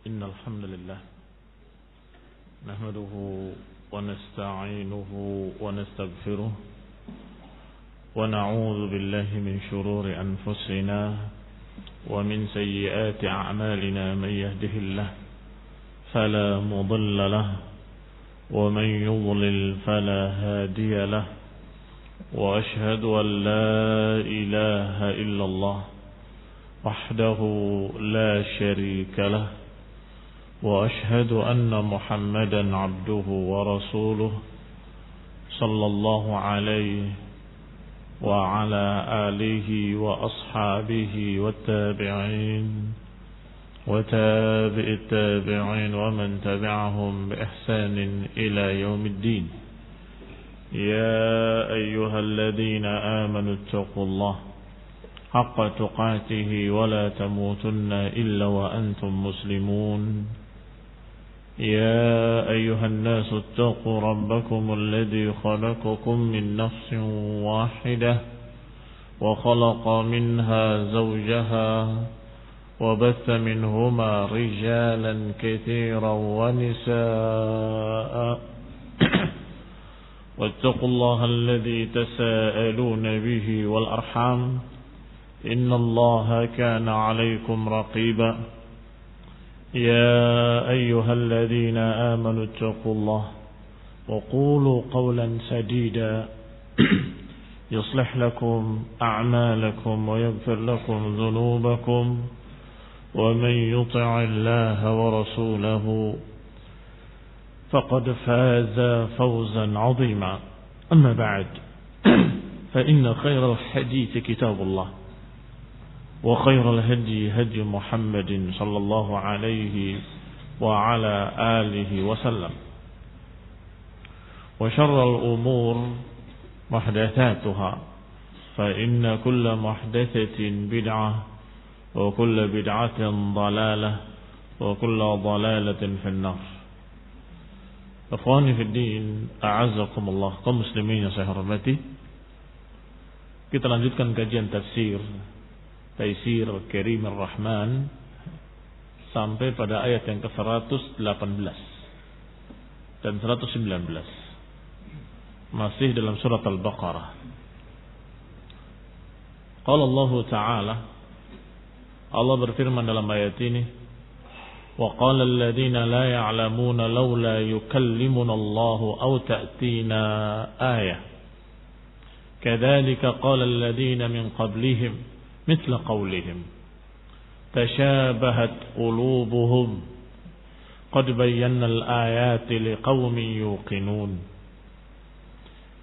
إن الحمد لله نحمده ونستعينه ونستغفره ونعوذ بالله من شرور أنفسنا ومن سيئات أعمالنا من يهده الله فلا مضل له ومن يضلل فلا هادي له وأشهد أن لا إله إلا الله وحده لا شريك له وأشهد أن محمدا عبده ورسوله صلى الله عليه وعلى آله وأصحابه والتابعين وتابع التابعين ومن تبعهم بإحسان إلى يوم الدين. يا أيها الذين آمنوا اتقوا الله حق تقاته ولا تموتن إلا وأنتم مسلمون. يا أيها الناس اتقوا ربكم الذي خلقكم من نفس واحدة وخلق منها زوجها وبث منهما رجالا كثيرا ونساء واتقوا الله الذي تساءلون به والأرحام إن الله كان عليكم رقيبا. يا أيها الذين آمنوا اتقوا الله وقولوا قولا سديدا يصلح لكم أعمالكم ويغفر لكم ذنوبكم ومن يطع الله ورسوله فقد فاز فوزا عظيما. أما بعد فإن خير الحديث كتاب الله وخير الهدي هدي محمد صلى الله عليه وعلى آله وسلم وشر الأمور محدثاتها فإن كل محدثة بدعة وكل بدعة ضلالة وكل ضلالة في النار. Ikhwani fi din, a'azzakumullah, kaum muslimin yang saya hormati. Kita lanjutkan kajian tafsir Taisir Karim Ar-Rahman sampai pada ayat yang ke-118 dan 119. Masih dalam surat Al-Baqarah. Qala Allah Ta'ala, Allah berfirman dalam ayat ini, wa qala alladhina la ya'lamuna laula yukallimuna Allah aw ta'tina ayah kadzalika qala alladhina min qablihim مثل قولهم تشابهت قلوبهم قد بينا الآيات لقوم يوقنون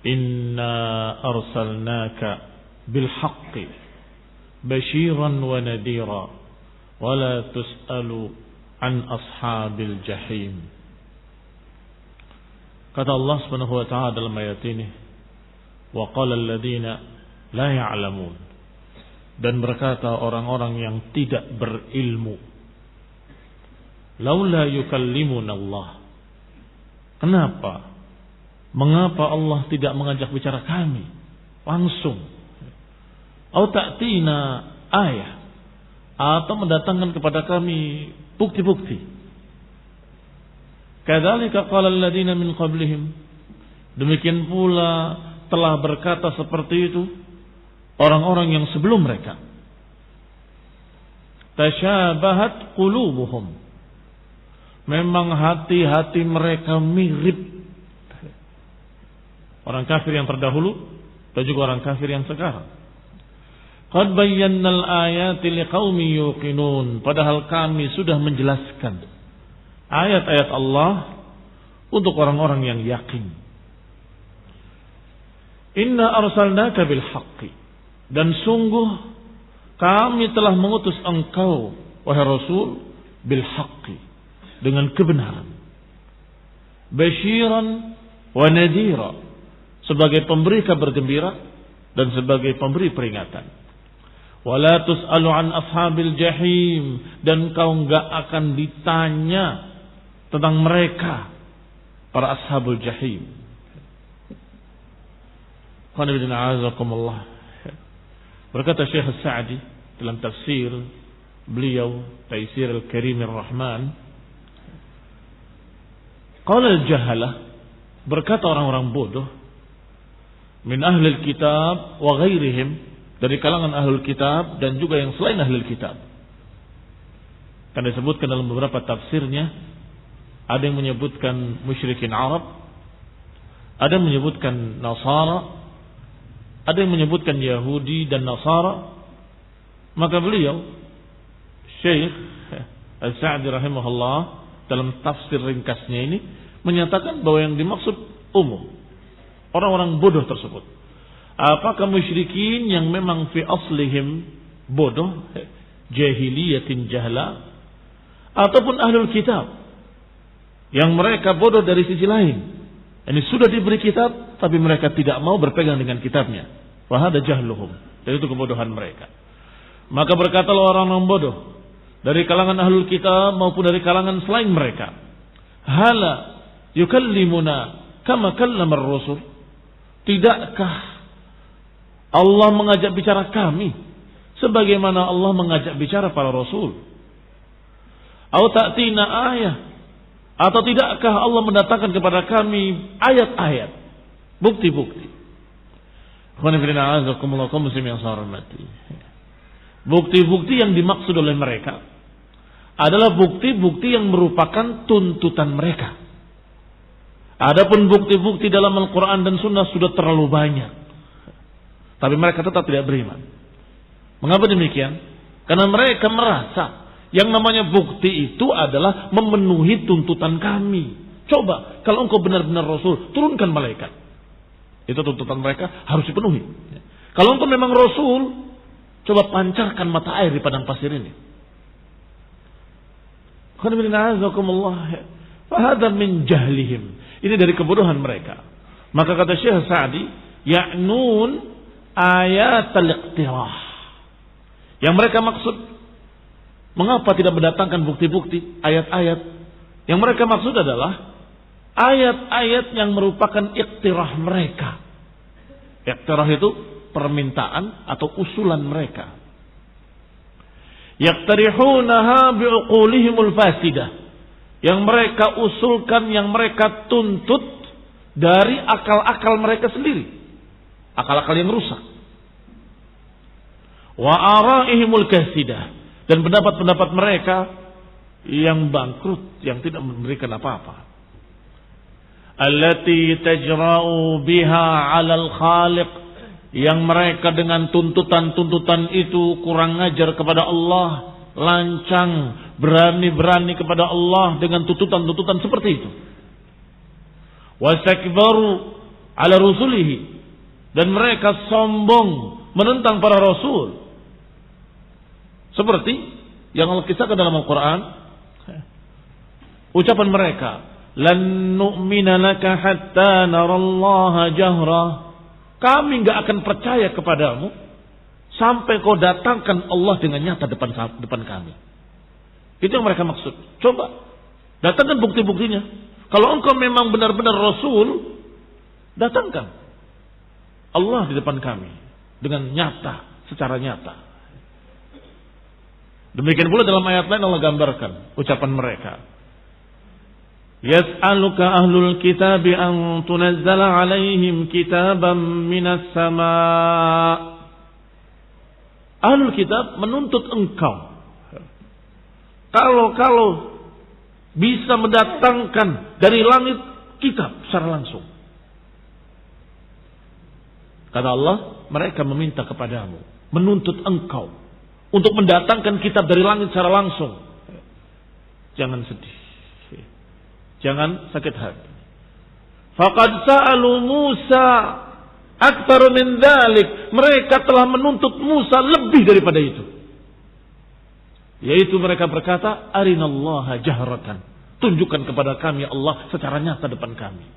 إنا أرسلناك بالحق بشيرا ونذيرا ولا تسأل عن أصحاب الجحيم. Kata Allah Subhanahu wa ta'ala dalam ayat ini, wa qala alladhina la ya'lamun, dan berkata orang-orang yang tidak berilmu, laula yukallimuna Allah, kenapa, mengapa Allah tidak mengajak bicara kami langsung, au ta'tina ayah, atau mendatangkan kepada kami bukti-bukti. Kadzalika qala alladziina min qablihim, demikian pula telah berkata seperti itu orang-orang yang sebelum mereka. Tasyabahat qulubuhum, memang hati-hati mereka mirip. Orang kafir yang terdahulu dan juga orang kafir yang sekarang. Qad bayyannal ayati liqaumin yuqinun, padahal kami sudah menjelaskan ayat-ayat Allah untuk orang-orang yang yakin. Inna arsalnaka bil haqqi, dan sungguh kami telah mengutus engkau wahai Rasul bil haqqi, dengan kebenaran, basyiran wa nadhira, sebagai pemberi kabar gembira dan sebagai pemberi peringatan. Wala tus'alu an ashabil jahim, dan kau enggak akan ditanya tentang mereka, para ashabul jahim. Qul inna a'azakumullah. Berkata Syekh As-Sa'di dalam tafsir beliau Taisir Al-Karim Ar-Rahman, Qala al-jahalah, berkata orang-orang bodoh, min ahlil kitab wa ghairihim, dari kalangan ahlul kitab dan juga yang selain ahlul kitab. Kan disebutkan dalam beberapa tafsirnya, ada yang menyebutkan musyrikin Arab, ada yang menyebutkan Nasara, ada yang menyebutkan Yahudi dan Nasara. Maka beliau Syekh Al-Sa'di rahimahullah dalam tafsir ringkasnya ini menyatakan bahwa yang dimaksud umum orang-orang bodoh tersebut. Apakah musyrikin yang memang fi aslihim bodoh, jahiliyatin jahla, ataupun ahlul kitab yang mereka bodoh dari sisi lain. Ini sudah diberi kitab tapi mereka tidak mau berpegang dengan kitabnya. Wa hada jahluhum. Dan itu kebodohan mereka. Maka berkatalah orang-orang bodoh dari kalangan ahlul kitab maupun dari kalangan selain mereka, hala yukallimuna kama kallama ar-rusul. Tidakkah Allah mengajak bicara kami sebagaimana Allah mengajak bicara para rasul? Atau ta'tina ayah, atau tidakkah Allah mendatangkan kepada kami ayat-ayat, bukti-bukti? Bukti-bukti yang dimaksud oleh mereka adalah bukti-bukti yang merupakan tuntutan mereka. Adapun bukti-bukti dalam Al-Quran dan Sunnah sudah terlalu banyak, tapi mereka tetap tidak beriman. Mengapa demikian? Karena mereka merasa yang namanya bukti itu adalah memenuhi tuntutan kami. Coba, kalau engkau benar-benar Rasul, turunkan malaikat. Itu tuntutan mereka harus dipenuhi. Kalau engkau memang Rasul, coba pancarkan mata air di padang pasir ini. Fahadha min jahlihim. Ini dari kebodohan mereka. Maka kata Syekh Sa'di, ya'nun ayat al-iqtirah. Yang mereka maksud, mengapa tidak mendatangkan bukti-bukti, ayat-ayat? Yang mereka maksud adalah ayat-ayat yang merupakan iqtirah mereka. Iqtirah itu permintaan atau usulan mereka. Yaqtarihunaha bi'uqulihimul fasidah. Yang mereka usulkan, yang mereka tuntut dari akal-akal mereka sendiri. Akal-akal yang rusak. Wa ara'ihimul kasidah. Dan pendapat-pendapat mereka yang bangkrut, yang tidak memberikan apa-apa. Allati tajra'u biha 'alal khaliq. Yang mereka dengan tuntutan-tuntutan itu kurang ajar kepada Allah. Lancang, berani-berani kepada Allah dengan tuntutan-tuntutan seperti itu. Wastakbaru ala rusulihi, dan mereka sombong menentang para rasul. Seperti yang Allah kisahkan dalam Al-Quran, ucapan mereka, lan nu'mina laka hatta narallaha jahra. Kami enggak akan percaya kepadamu sampai kau datangkan Allah dengan nyata depan kami. Itu yang mereka maksud. Coba datangkan bukti-buktinya. Kalau engkau memang benar-benar Rasul, datangkan Allah di depan kami dengan nyata, secara nyata. Demikian pula dalam ayat lain Allah gambarkan ucapan mereka. Yas'aluka ahlul kitabi an tunazzala alaihim kitaban minas sama'. Ahlul kitab menuntut engkau kalau bisa mendatangkan dari langit kitab secara langsung. Kata Allah, mereka meminta kepadamu, menuntut engkau untuk mendatangkan kitab dari langit secara langsung. Jangan sedih, jangan sakit hati. Faqad sa'alu Musa aktsar min dzalik. Mereka telah menuntut Musa lebih daripada itu. Yaitu mereka berkata, arinallaha jahratan. Tunjukkan kepada kami Allah secara nyata depan kami.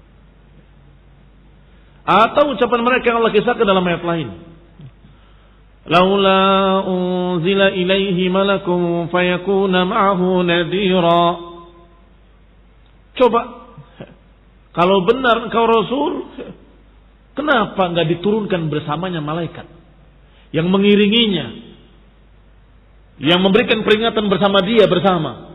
Atau ucapan mereka yang Allah kisahkan dalam ayat lain. Laula unzila ilaihi malakun fayakuna ma'ahu nadhira. Coba, kalau benar engkau Rasul, kenapa enggak diturunkan bersamanya malaikat yang mengiringinya, yang memberikan peringatan bersama dia bersama?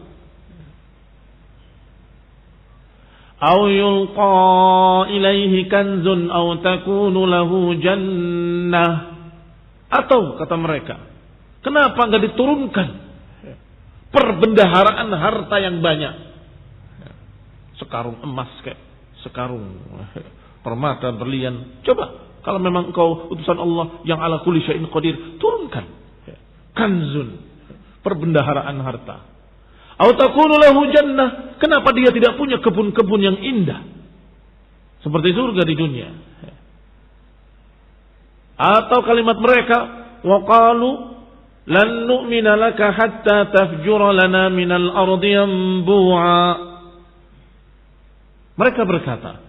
Au yulqa ilaihi kanzun au takunu lahu jannah. Atau kata mereka, kenapa enggak diturunkan perbendaharaan harta yang banyak? Sekarung emas kayak sekarung permata berlian. Coba kalau memang engkau utusan Allah yang ala kulli syai'in qadir, turunkan kanzun, perbendaharaan harta. Au takunu lahu jannah, kenapa dia tidak punya kebun-kebun yang indah seperti surga di dunia? Atau kalimat mereka, wa qalu lan nu'mina laka hatta tafjura lana minal ardi yanbu'a. Mereka berkata,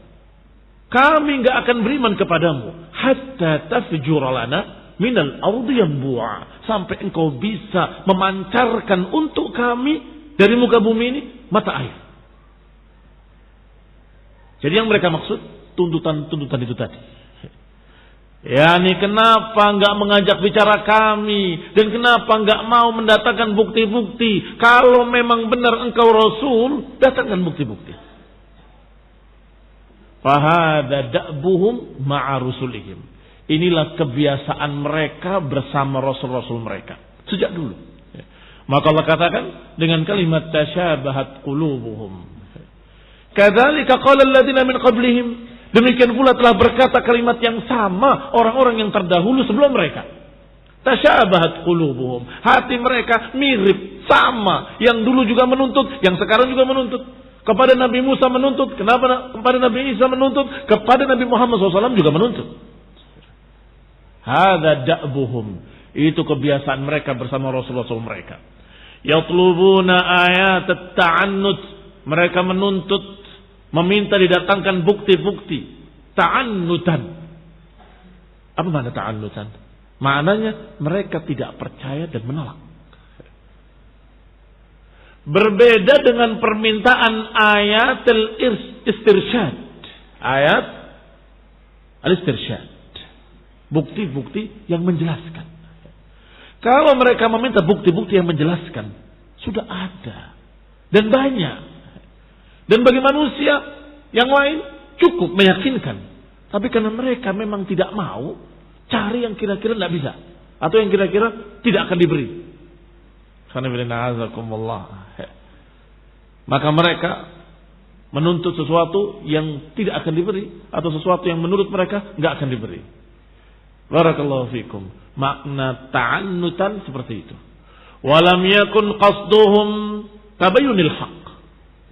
kami enggak akan beriman kepadamu hatta tafjura lana minal ardi yanbu'a, sampai engkau bisa memancarkan untuk kami dari muka bumi ini mata air. Jadi yang mereka maksud tuntutan-tuntutan itu tadi. Yani kenapa enggak mengajak bicara kami, dan kenapa enggak mau mendatangkan bukti-bukti? Kalau memang benar engkau Rasul, datangkan bukti-bukti. Fahada da'buhum ma'a rusulihim. Inilah kebiasaan mereka bersama rasul-rasul mereka sejak dulu. Maka Allah katakan dengan kalimat tasyabahat qulubuhum. Kadzalika qala alladziina min qablihim. Demikian pula telah berkata kalimat yang sama orang-orang yang terdahulu sebelum mereka. Tasyabahat qulubuhum. Hati mereka mirip, sama. Yang dulu juga menuntut, yang sekarang juga menuntut. Kepada Nabi Musa menuntut, kenapa kepada Nabi Isa menuntut, kepada Nabi Muhammad SAW juga menuntut. Hadza da'buhum. Itu kebiasaan mereka bersama Rasul-Rasul mereka. Yatlubuna ayat at-ta'annud. Mereka menuntut, meminta didatangkan bukti-bukti. Ta'annutan. Apa makna ta'annutan? Maknanya mereka tidak percaya dan menolak. Berbeda dengan permintaan ayat al-istirsyad. Ayat al-istirsyad. Bukti-bukti yang menjelaskan. Kalau mereka meminta bukti-bukti yang menjelaskan, sudah ada. Dan banyak. Dan bagi manusia yang lain cukup meyakinkan. Tapi karena mereka memang tidak mau, cari yang kira-kira tidak bisa. Atau yang kira-kira tidak akan diberi. Maka mereka menuntut sesuatu yang tidak akan diberi. Atau sesuatu yang menurut mereka tidak akan diberi. Barakallahu fikum. Makna ta'annutan seperti itu. Walam yakun qasduhum tabayyunil haqq.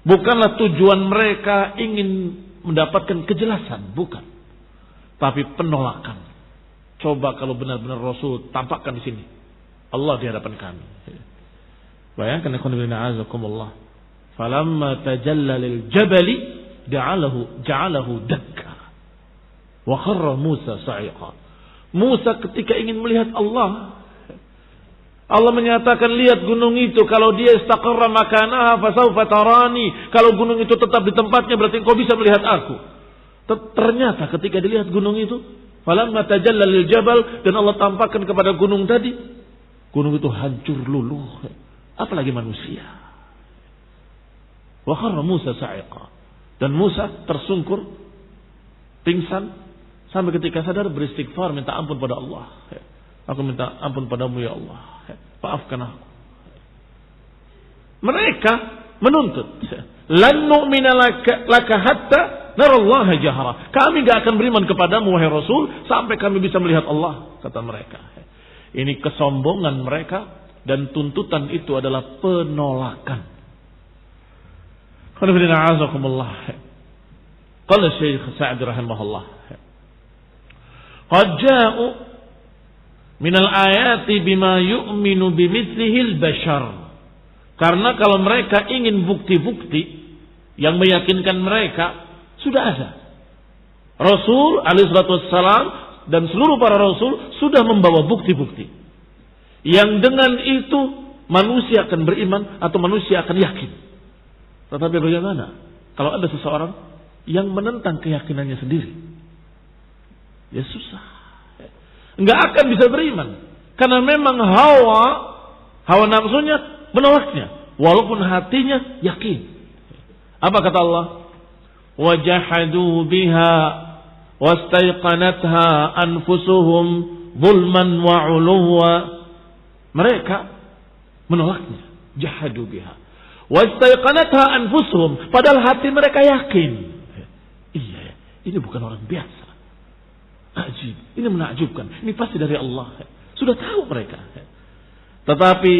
Bukanlah tujuan mereka ingin mendapatkan kejelasan, bukan. Tapi penolakan. Coba kalau benar-benar Rasul tampakkan di sini. Allah di hadapan kami. Bayangkan ikhwan fillah azakumullah. Falamma tajalla lil jabali ja'alahu dakka. Wa kharra Musa sa'iqa. Musa ketika ingin melihat Allah, Allah menyatakan, lihat gunung itu, kalau dia istaqarra makanaha fasawfa tarani. Kalau gunung itu tetap di tempatnya berarti engkau bisa melihat aku. Ternyata ketika dilihat gunung itu, falamma tajalla lil jabal, dan Allah tampakkan kepada gunung tadi, gunung itu hancur luluh. Apalagi manusia. Wa kharra Musa sa'iqa. Dan Musa tersungkur, pingsan, sampai ketika sadar beristighfar, minta ampun pada Allah. Aku minta ampun padamu ya Allah. Maafkan aku. Mereka menuntut. Lan nu'mina laka hatta narallaha jahra. Kami gak akan beriman kepadamu wahai Rasul sampai kami bisa melihat Allah, kata mereka. Ini kesombongan mereka, dan tuntutan itu adalah penolakan. Qala Syekh Sa'di rahimahullah, qad ja'u minal ayati bima yu'minu bimithlihil bashar. Karena kalau mereka ingin bukti-bukti yang meyakinkan mereka, sudah ada. Rasul alaihi salatu wassalam dan seluruh para rasul sudah membawa bukti-bukti yang dengan itu manusia akan beriman atau manusia akan yakin. Tetapi bagaimana kalau ada seseorang yang menentang keyakinannya sendiri? Ya susah. Enggak akan bisa beriman. Karena memang hawa nafsunya menolaknya. Walaupun hatinya yakin. Apa kata Allah? wajahadu biha wastaiqanatha anfusuhum zulman wa 'uluwa. Mereka menolaknya, jahadu biha wastaiqanatha anfusuhum, padahal hati mereka yakin. Iya, ini bukan orang biasa. Ajib, ini menakjubkan. Ini pasti dari Allah. Sudah tahu mereka. Tetapi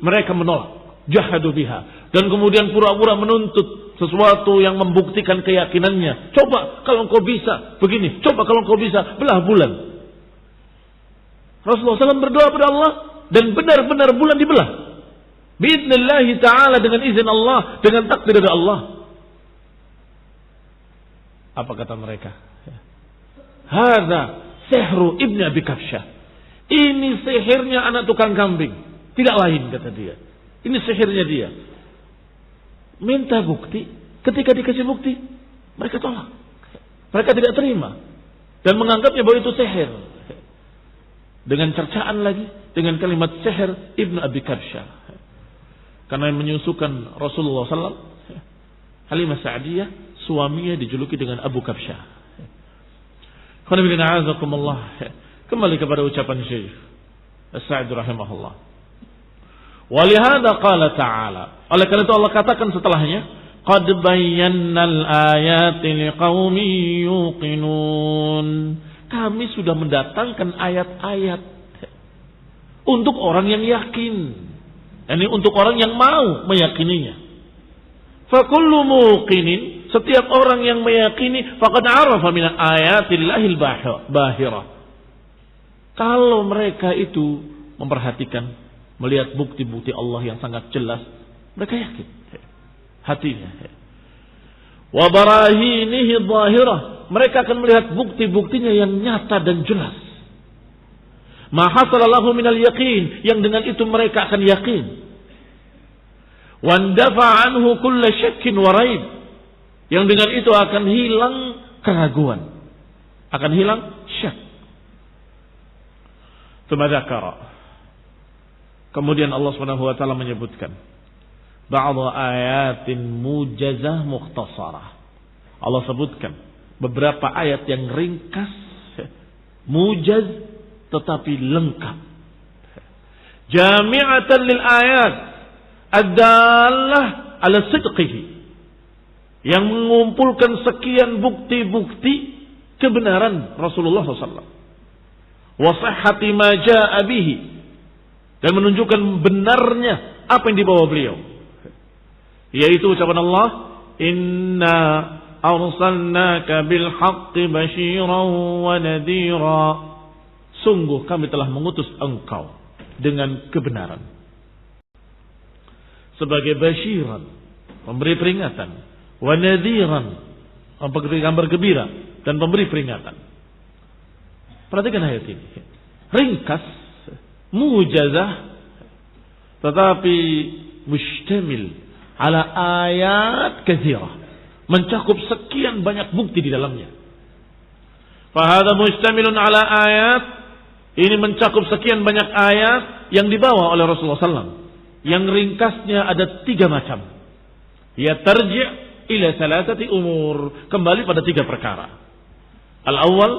mereka menolak, jahadu biha, dan kemudian pura-pura menuntut sesuatu yang membuktikan keyakinannya. Coba kalau engkau bisa begini, coba kalau engkau bisa belah bulan. Rasulullah SAW berdoa pada Allah dan benar-benar bulan dibelah. Bi'idnillahi ta'ala, dengan izin Allah, dengan takdir dari Allah. Apa kata mereka? Hadza sihru ibni Abi Kabsyah. Ini sihirnya anak tukang kambing. Tidak lain, kata dia. Ini sihirnya dia. Minta bukti. Ketika dikasih bukti, mereka tolak. Mereka tidak terima. Dan menganggapnya bahwa itu sihir. Dengan cercaan lagi, dengan kalimat sihir ibnu Abi Kabsyah. Karena menyusukan Rasulullah SAW, Halimah Sa'diyah, suaminya dijuluki dengan Abu Kabsyah. Kembali kepada ucapan Syekh As-Sa'di rahimahullah. Walihada qala ta'ala, oleh karena itu Allah katakan setelahnya, qad bayyannal ayati liqaumin yuqinun. Kami sudah mendatangkan ayat-ayat untuk orang yang yakin. Ini untuk orang yang mau meyakininya. Fakullu muqinin, setiap orang yang meyakini faqad arafa min ayatillahil bahirah. Kalau mereka itu memperhatikan, melihat bukti-bukti Allah yang sangat jelas, mereka yakin hatinya. Wa barahinihi dhahirah, mereka akan melihat bukti-buktinya yang nyata dan jelas. Ma hasala lahu minal yaqin, yang dengan itu mereka akan yakin. Wa andafa anhu kullu syakkin wa raib, yang dengan itu akan hilang keraguan, akan hilang syak. Kemudian Allah Subhanahu wa taala menyebutkan ba'dha ayatin mujazah mukhtasarah. Allah sebutkan beberapa ayat yang ringkas, mujaz tetapi lengkap. Jami'atan lil ayat ad-dallah ala sidqihi, yang mengumpulkan sekian bukti-bukti kebenaran Rasulullah SAW. Wa sihhati ma jaa bihi, dan menunjukkan benarnya apa yang dibawa beliau, yaitu ucapan Allah, inna arsalnaka bil haqqi basyiran wa nadhira, sungguh kami telah mengutus engkau dengan kebenaran sebagai basyiran, memberi peringatan, wa nadhiran, memberi kabar gembira dan memberi peringatan. Perhatikan ayat ini, ringkas, mujazah, tetapi mustamil ala ayat katsirah, mencakup sekian banyak bukti di dalamnya. Fahada mustamilun ala ayat, ini mencakup sekian banyak ayat yang dibawa oleh Rasulullah SAW, yang ringkasnya ada 3 macam. Ya tarji' ila salasati umur, kembali pada 3 perkara. Al-awwal,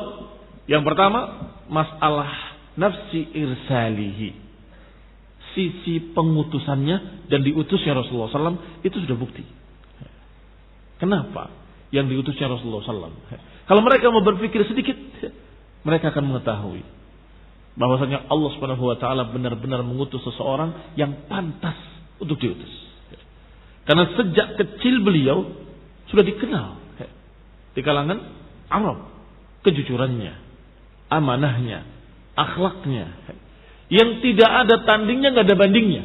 yang pertama, masalah nafsi irsalihi, sisi pengutusannya dan diutusnya Rasulullah SAW, itu sudah bukti. Kenapa yang diutusnya Rasulullah SAW? Kalau mereka mau berpikir sedikit, mereka akan mengetahui bahwasanya Allah Subhanahu wa taala benar-benar mengutus seseorang yang pantas untuk diutus. Karena sejak kecil beliau sudah dikenal di kalangan Arab, kejujurannya, amanahnya, akhlaknya, yang tidak ada tandingnya, nggak ada bandingnya.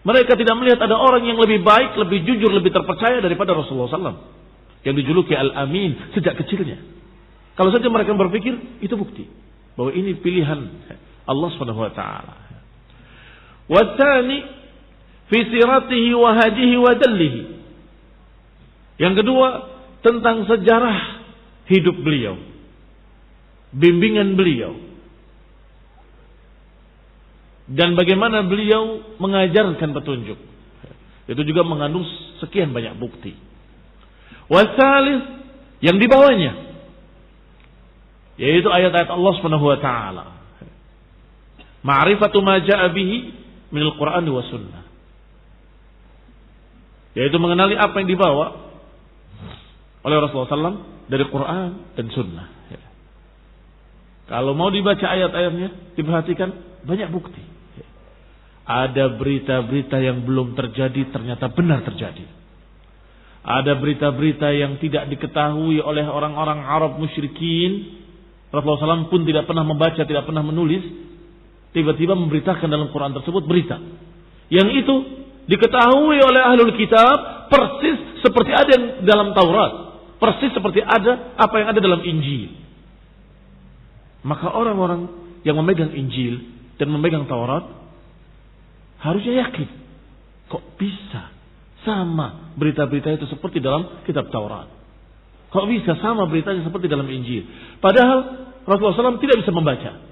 Mereka tidak melihat ada orang yang lebih baik, lebih jujur, lebih terpercaya daripada Rasulullah SAW, yang dijuluki Al-Amin sejak kecilnya. Kalau saja mereka berpikir, itu bukti bahwa ini pilihan Allah Subhanahu wa taala. Wa tsani fi siratihi wa hadihi wa dallihi. Yang kedua, tentang sejarah hidup beliau, bimbingan beliau, dan bagaimana beliau mengajarkan petunjuk. Itu juga mengandung sekian banyak bukti. Wasalis yang di bawahnya, yaitu ayat-ayat Allah Subhanahu wa taala. Ma'rifatu ma jaa'a bihi minal Qur'an wa sunnah. Yaitu mengenali apa yang dibawa oleh Rasulullah SAW dari Quran dan sunnah. Kalau mau dibaca ayat-ayatnya, diperhatikan banyak bukti. Ada berita-berita yang belum terjadi ternyata benar terjadi. Ada berita-berita yang tidak diketahui oleh orang-orang Arab musyrikin. Rasulullah SAW pun tidak pernah membaca, tidak pernah menulis. Tiba-tiba memberitakan dalam Quran tersebut berita. Yang itu diketahui oleh ahlul kitab persis seperti ada yang dalam Taurat. Persis seperti ada apa yang ada dalam Injil. Maka orang-orang yang memegang Injil dan memegang Taurat harusnya yakin. Kok bisa sama berita-berita itu seperti dalam kitab Taurat? Kok bisa sama beritanya seperti dalam Injil? Padahal Rasulullah SAW tidak bisa membaca.